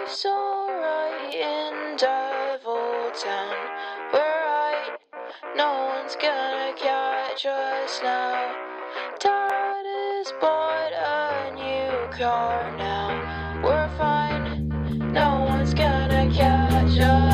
Life's alright in Deviltown. We're right, no one's gonna catch us now. Dad has bought a new car now. We're fine, no one's gonna catch us.